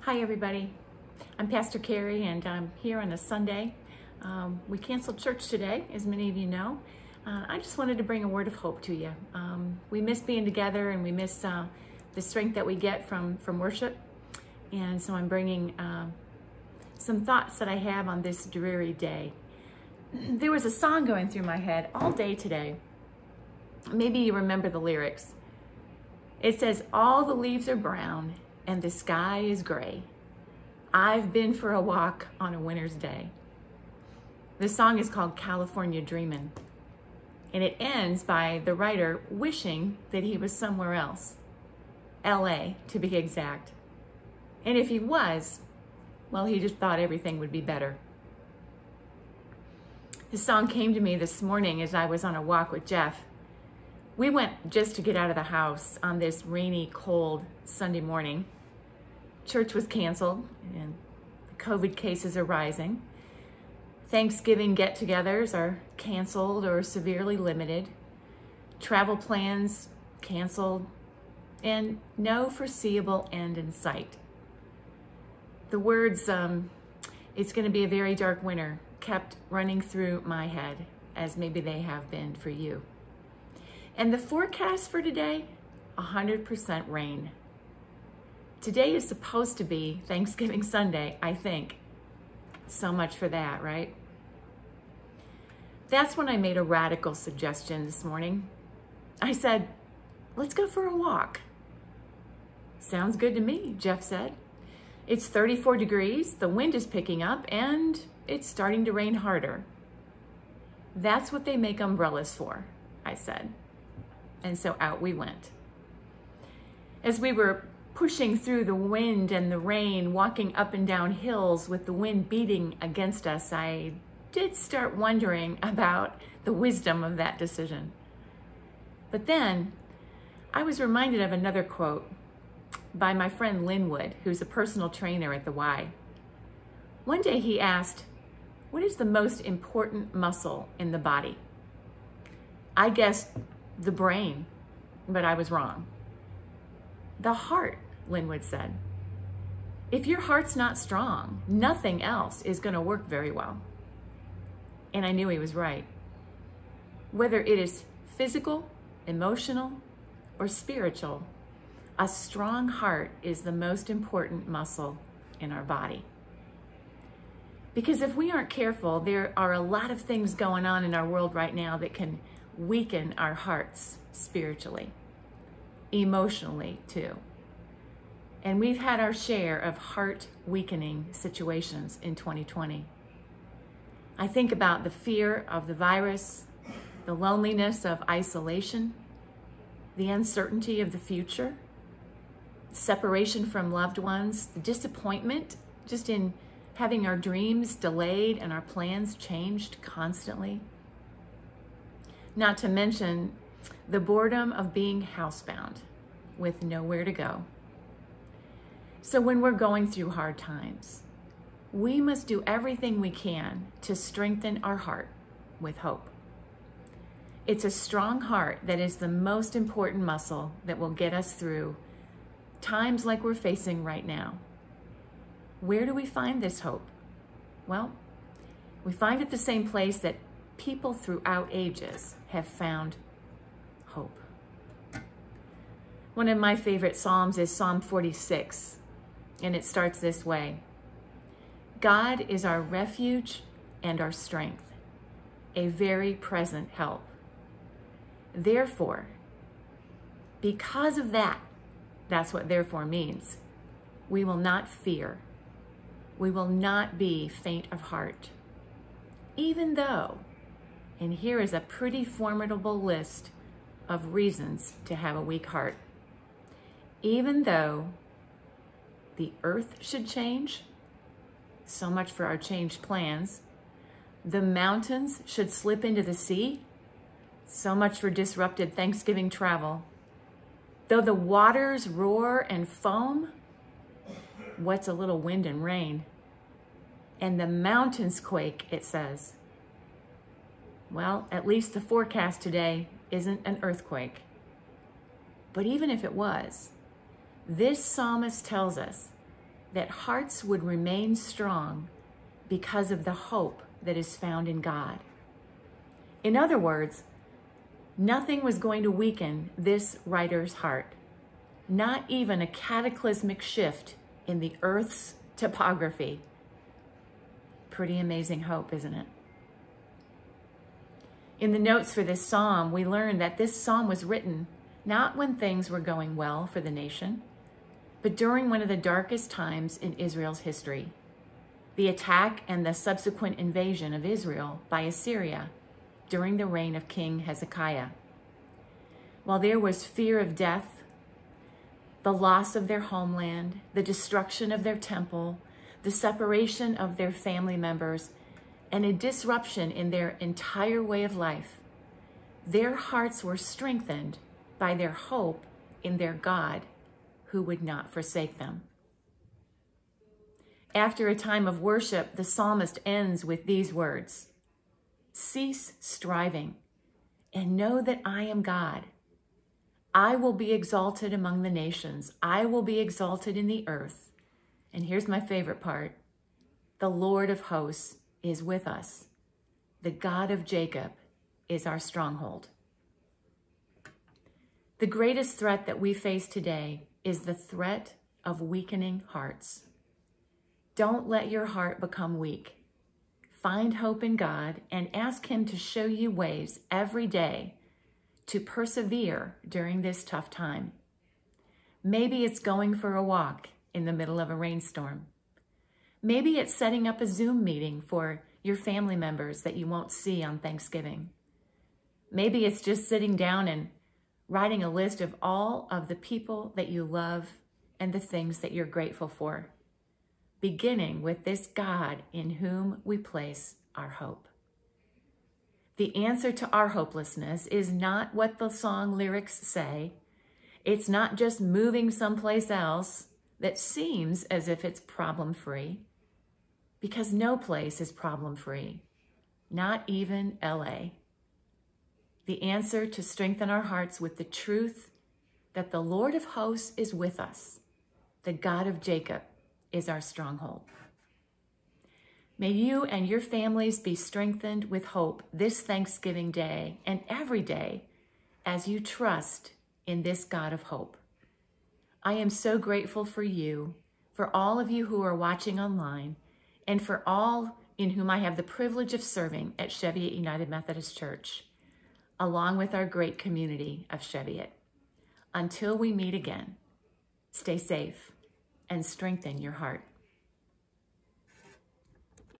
Hi everybody, I'm Pastor Carrie and I'm here on a Sunday. We canceled church today, as many of you know. I just wanted to bring a word of hope to you. We miss being together and we miss the strength that we get from worship. And so I'm bringing some thoughts that I have on this dreary day. There was a song going through my head all day today. Maybe you remember the lyrics. It says, "All the leaves are brown and the sky is gray. I've been for a walk on a winter's day." The song is called California Dreamin', and it ends by the writer wishing that he was somewhere else, LA to be exact. And if he was, well, he just thought everything would be better. This song came to me this morning as I was on a walk with Jeff. We went just to get out of the house on this rainy, cold Sunday morning. Church was canceled and the COVID cases are rising. Thanksgiving get-togethers are canceled or severely limited. Travel plans canceled and no foreseeable end in sight. The words, "it's going to be a very dark winter," kept running through my head, as maybe they have been for you. And the forecast for today, 100% rain. Today is supposed to be Thanksgiving Sunday, I think. So much for that, right? That's when I made a radical suggestion this morning. I said, let's go for a walk. Sounds good to me, Jeff said. It's 34 degrees, the wind is picking up, and it's starting to rain harder. That's what they make umbrellas for, I said. And so out we went. As we were pushing through the wind and the rain, walking up and down hills with the wind beating against us, I did start wondering about the wisdom of that decision. But then I was reminded of another quote by my friend Linwood, who's a personal trainer at the Y. One day he asked, "What is the most important muscle in the body?" I guessed the brain, but I was wrong. The heart, Linwood said. If your heart's not strong, nothing else is going to work very well. And I knew he was right. Whether it is physical, emotional, or spiritual, a strong heart is the most important muscle in our body. Because if we aren't careful, there are a lot of things going on in our world right now that can weaken our hearts spiritually, emotionally too. And we've had our share of heart weakening situations in 2020. I think about the fear of the virus, the loneliness of isolation, the uncertainty of the future, separation from loved ones, the disappointment just in having our dreams delayed and our plans changed constantly. Not to mention the boredom of being housebound with nowhere to go. So when we're going through hard times, we must do everything we can to strengthen our heart with hope. It's a strong heart that is the most important muscle that will get us through times like we're facing right now. Where do we find this hope? Well, we find it the same place that people throughout ages have found hope. One of my favorite Psalms is Psalm 46, and it starts this way. God is our refuge and our strength, a very present help. Therefore, because of that, that's what therefore means, we will not fear. We will not be faint of heart, even though, and here is a pretty formidable list of reasons to have a weak heart. Even though the earth should change, so much for our changed plans. The mountains should slip into the sea, so much for disrupted Thanksgiving travel. Though the waters roar and foam, what's a little wind and rain? And the mountains quake, it says. Well, at least the forecast today isn't an earthquake. But even if it was, this psalmist tells us that hearts would remain strong because of the hope that is found in God. In other words, nothing was going to weaken this writer's heart, not even a cataclysmic shift in the earth's topography. Pretty amazing hope, isn't it? In the notes for this psalm, we learn that this psalm was written not when things were going well for the nation, but during one of the darkest times in Israel's history, the attack and the subsequent invasion of Israel by Assyria during the reign of King Hezekiah. While there was fear of death, the loss of their homeland, the destruction of their temple, the separation of their family members, and a disruption in their entire way of life, their hearts were strengthened by their hope in their God, who would not forsake them. After a time of worship, the psalmist ends with these words: "Cease striving and know that I am God. I will be exalted among the nations. I will be exalted in the earth." And here's my favorite part: "The Lord of hosts is with us. The God of Jacob is our stronghold." The greatest threat that we face today is the threat of weakening hearts. Don't let your heart become weak. Find hope in God and ask Him to show you ways every day to persevere during this tough time. Maybe it's going for a walk in the middle of a rainstorm. Maybe it's setting up a Zoom meeting for your family members that you won't see on Thanksgiving. Maybe it's just sitting down and writing a list of all of the people that you love and the things that you're grateful for, beginning with this God in whom we place our hope. The answer to our hopelessness is not what the song lyrics say. It's not just moving someplace else that seems as if it's problem-free, because no place is problem-free, not even LA. The answer to strengthen our hearts with the truth that the Lord of hosts is with us, the God of Jacob is our stronghold. May you and your families be strengthened with hope this Thanksgiving Day and every day as you trust in this God of hope. I am so grateful for you, for all of you who are watching online, and for all in whom I have the privilege of serving at Cheviot United Methodist Church, along with our great community of Cheviot. Until we meet again, stay safe and strengthen your heart.